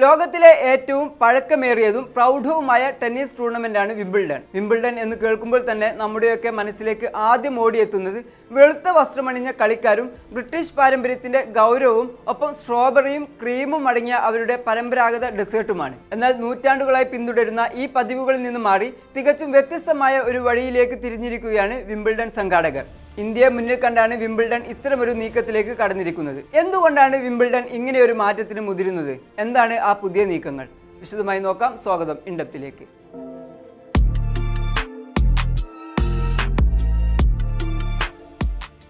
ലോകത്തിലെ ഏറ്റവും പഴക്കമേറിയതും പ്രൗഢവുമായ tennis ടൂർണമെന്റാണ് Wimbledon. Wimbledon എന്ന് കേൾക്കുമ്പോൾ തന്നെ നമ്മുടെയൊക്കെ മനസ്സിലേക്ക് ആദ്യം ഓടിയെത്തുന്നത് വെളുത്ത വസ്ത്രമണിഞ്ഞ കളിക്കാരും ബ്രിട്ടീഷ് പാരമ്പര്യത്തിന്റെ ഗൗരവവും ഒപ്പം സ്ട്രോബെറിയും ക്രീമും അടങ്ങിയ അവരുടെ പരമ്പരാഗത ഡെസേർട്ടുമാണ്. എന്നാൽ നൂറ്റാണ്ടുകളായി പിന്തുടരുന്ന ഈ പതിവുകളിൽ നിന്ന് മാറി തികച്ചും വ്യത്യസ്തമായ ഒരു വഴിയിലേക്ക് തിരിഞ്ഞിരിക്കുകയാണ് വിംബിൾഡൺ സംഘാടകർ. ഇന്ത്യയെ മുന്നിൽ കണ്ടാണ് വിംബിൾഡൺ ഇത്തരമൊരു നീക്കത്തിലേക്ക് കടന്നിരിക്കുന്നത്. എന്തുകൊണ്ടാണ് വിംബിൾഡൺ ഇങ്ങനെയൊരു മാറ്റത്തിന് മുതിരുന്നത്? എന്താണ് ആ പുതിയ നീക്കങ്ങൾ? വിശദമായി നോക്കാം. സ്വാഗതം ഇൻഡെപ്തിലേക്ക്.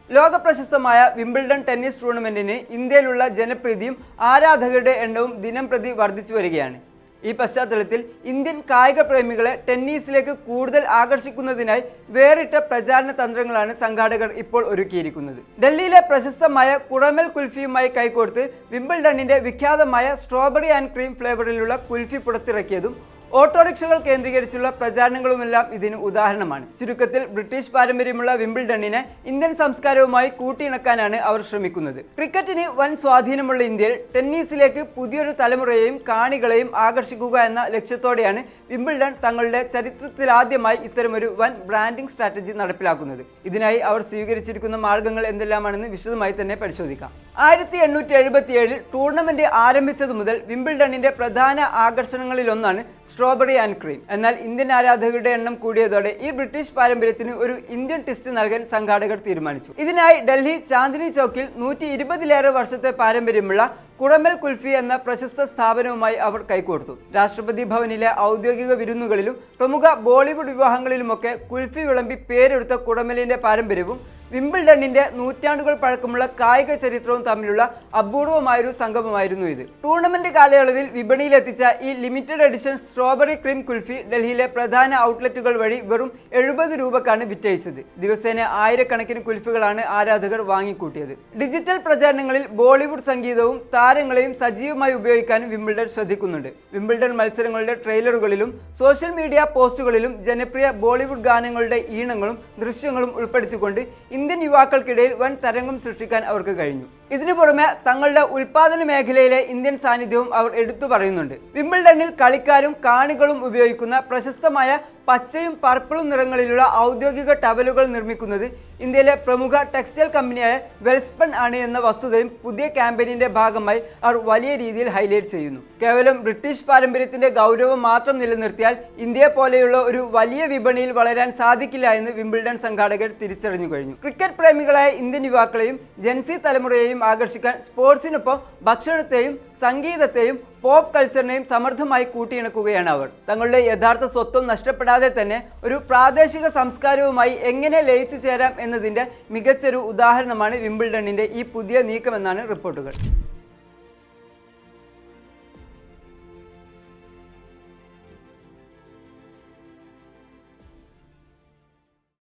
ലോക പ്രശസ്തമായ വിംബിൾഡൺ ടെന്നീസ് ടൂർണമെന്റിന് ഇന്ത്യയിലുള്ള ജനപ്രീതിയും ആരാധകരുടെ എണ്ണവും ദിനം പ്രതി വർദ്ധിച്ചു വരികയാണ്. ഈ പശ്ചാത്തലത്തിൽ ഇന്ത്യൻ കായിക പ്രേമികളെ ടെന്നീസിലേക്ക് കൂടുതൽ ആകർഷിക്കുന്നതിനായി വേറിട്ട പ്രചാരണ തന്ത്രങ്ങളാണ് സംഘാടകർ ഇപ്പോൾ ഒരുക്കിയിരിക്കുന്നത്. ഡൽഹിയിലെ പ്രശസ്തമായ കുടമൽ കുൽഫിയുമായി കൈകോർത്ത് വിംബിൾഡണിന്റെ വിഖ്യാതമായ സ്ട്രോബെറി ആൻഡ് ക്രീം ഫ്ലേവറിലുള്ള കുൽഫി പുറത്തിറക്കിയതും ഓട്ടോറിക്ഷകൾ കേന്ദ്രീകരിച്ചുള്ള പ്രചാരണങ്ങളുമെല്ലാം ഇതിന് ഉദാഹരണമാണ്. ചുരുക്കത്തിൽ ബ്രിട്ടീഷ് പാരമ്പര്യമുള്ള വിംബിൾഡണിനെ ഇന്ത്യൻ സംസ്കാരവുമായി കൂട്ടിയിണക്കാനാണ് അവർ ശ്രമിക്കുന്നത്. ക്രിക്കറ്റിന് വൻ സ്വാധീനമുള്ള ഇന്ത്യയിൽ ടെന്നീസിലേക്ക് പുതിയൊരു തലമുറയെയും കാണികളെയും ആകർഷിക്കുക എന്ന ലക്ഷ്യത്തോടെയാണ് വിംബിൾഡൺ തങ്ങളുടെ ചരിത്രത്തിലാദ്യമായി ഇത്തരമൊരു വൻ ബ്രാൻഡിംഗ് സ്ട്രാറ്റജി നടപ്പിലാക്കുന്നത്. ഇതിനായി അവർ സ്വീകരിച്ചിരിക്കുന്ന മാർഗങ്ങൾ എന്തെല്ലാമാണെന്ന് വിശദമായി തന്നെ പരിശോധിക്കാം. 1877 ടൂർണമെന്റ് ആരംഭിച്ചത് മുതൽ വിംബിൾഡണിന്റെ പ്രധാന ആകർഷണങ്ങളിലൊന്നാണ് സ്ട്രോബെറി ആൻഡ് ക്രീം. എന്നാൽ ഇന്ത്യൻ ആരാധകരുടെ എണ്ണം കൂടിയതോടെ ഈ ബ്രിട്ടീഷ് പാരമ്പര്യത്തിന് ഒരു ഇന്ത്യൻ ട്വിസ്റ്റ് നൽകാൻ സംഘാടകർ തീരുമാനിച്ചു. ഇതിനായി ഡൽഹി ചാന്ദിനി ചൗക്കിൽ 120ലേറെ വർഷത്തെ പാരമ്പര്യമുള്ള കുടമൽ കുൽഫി എന്ന പ്രശസ്ത സ്ഥാപനവുമായി അവർ കൈകോർത്തു. രാഷ്ട്രപതി ഭവനിലെ ഔദ്യോഗിക വിരുന്നുകളിലും പ്രമുഖ ബോളിവുഡ് വിവാഹങ്ങളിലുമൊക്കെ കുൽഫി വിളമ്പി പേരെടുത്ത കുടമലിന്റെ പാരമ്പര്യവും വിംബിൾഡണിന്റെ നൂറ്റാണ്ടുകൾ പഴക്കമുള്ള കായിക ചരിത്രവും തമ്മിലുള്ള അപൂർവമായൊരു സംഗമമായിരുന്നു ഇത്. ടൂർണമെന്റ് കാലയളവിൽ വിപണിയിലെത്തിച്ച ഈ limited edition strawberry cream kulfi ഡൽഹിയിലെ പ്രധാന ഔട്ട്ലെറ്റുകൾ വഴി വെറും 70 രൂപക്കാണ് വിറ്റഴിച്ചത്. ദിവസേന ആയിരക്കണക്കിന് കുൽഫികളാണ് ആരാധകർ വാങ്ങിക്കൂട്ടിയത്. ഡിജിറ്റൽ പ്രചാരണങ്ങളിൽ ബോളിവുഡ് സംഗീതവും താരങ്ങളെയും സജീവമായി ഉപയോഗിക്കാനും വിംബിൾഡൺ ശ്രദ്ധിക്കുന്നുണ്ട്. വിംബിൾഡൺ മത്സരങ്ങളുടെ ട്രെയിലറുകളിലും സോഷ്യൽ മീഡിയ പോസ്റ്റുകളിലും ജനപ്രിയ ബോളിവുഡ് ഗാനങ്ങളുടെ ഈണങ്ങളും ദൃശ്യങ്ങളും ഉൾപ്പെടുത്തിക്കൊണ്ട് ഇന്ത്യൻ യുവാക്കൾക്കിടയിൽ വൻ തരംഗം സൃഷ്ടിക്കാൻ അവർക്ക് കഴിഞ്ഞു. ഇതിനു പുറമെ തങ്ങളുടെ ഉൽപാദന മേഖലയിലെ ഇന്ത്യൻ സാന്നിധ്യവും അവർ എടുത്തു പറയുന്നുണ്ട്. വിംബിൾഡണിൽ കളിക്കാരും കാണികളും ഉപയോഗിക്കുന്ന പ്രശസ്തമായ പച്ചയും പർപ്പിളും നിറങ്ങളിലുള്ള ഔദ്യോഗിക ടവലുകൾ നിർമ്മിക്കുന്നത് ഇന്ത്യയിലെ പ്രമുഖ ടെക്സ്റ്റൈൽ കമ്പനിയായ വെൽസ്പൺ ആണ് എന്ന വസ്തുതയും പുതിയ ക്യാമ്പയിനിന്റെ ഭാഗമായി അവർ വലിയ രീതിയിൽ ഹൈലൈറ്റ് ചെയ്യുന്നു. കേവലം ബ്രിട്ടീഷ് പാരമ്പര്യത്തിന്റെ ഗൗരവം മാത്രം നിലനിർത്തിയാൽ ഇന്ത്യയെ പോലെയുള്ള ഒരു വലിയ വിപണിയിൽ വളരാൻ സാധിക്കില്ല എന്ന് വിംബിൾഡൺ സംഘാടകർ തിരിച്ചറിഞ്ഞു കഴിഞ്ഞു. ക്രിക്കറ്റ് പ്രേമികളായ ഇന്ത്യൻ യുവാക്കളെയും ജെൻസി തലമുറയെയും ആകർഷിക്കാൻ സ്പോർട്സിനൊപ്പം ഭക്ഷണത്തെയും സംഗീതത്തെയും പോപ്പ് കൾച്ചറിനെയും സമർത്ഥമായി കൂട്ടിയിണക്കുകയാണ് അവർ. തങ്ങളുടെ യഥാർത്ഥ സ്വത്വം നഷ്ടപ്പെടാതെ തന്നെ ഒരു പ്രാദേശിക സംസ്കാരവുമായി എങ്ങനെ ലയിച്ചു ചേരാം എന്നതിൻ്റെ മികച്ചൊരു ഉദാഹരണമാണ് വിംബിൾഡണിന്റെ ഈ പുതിയ നീക്കമെന്നാണ് റിപ്പോർട്ടുകൾ.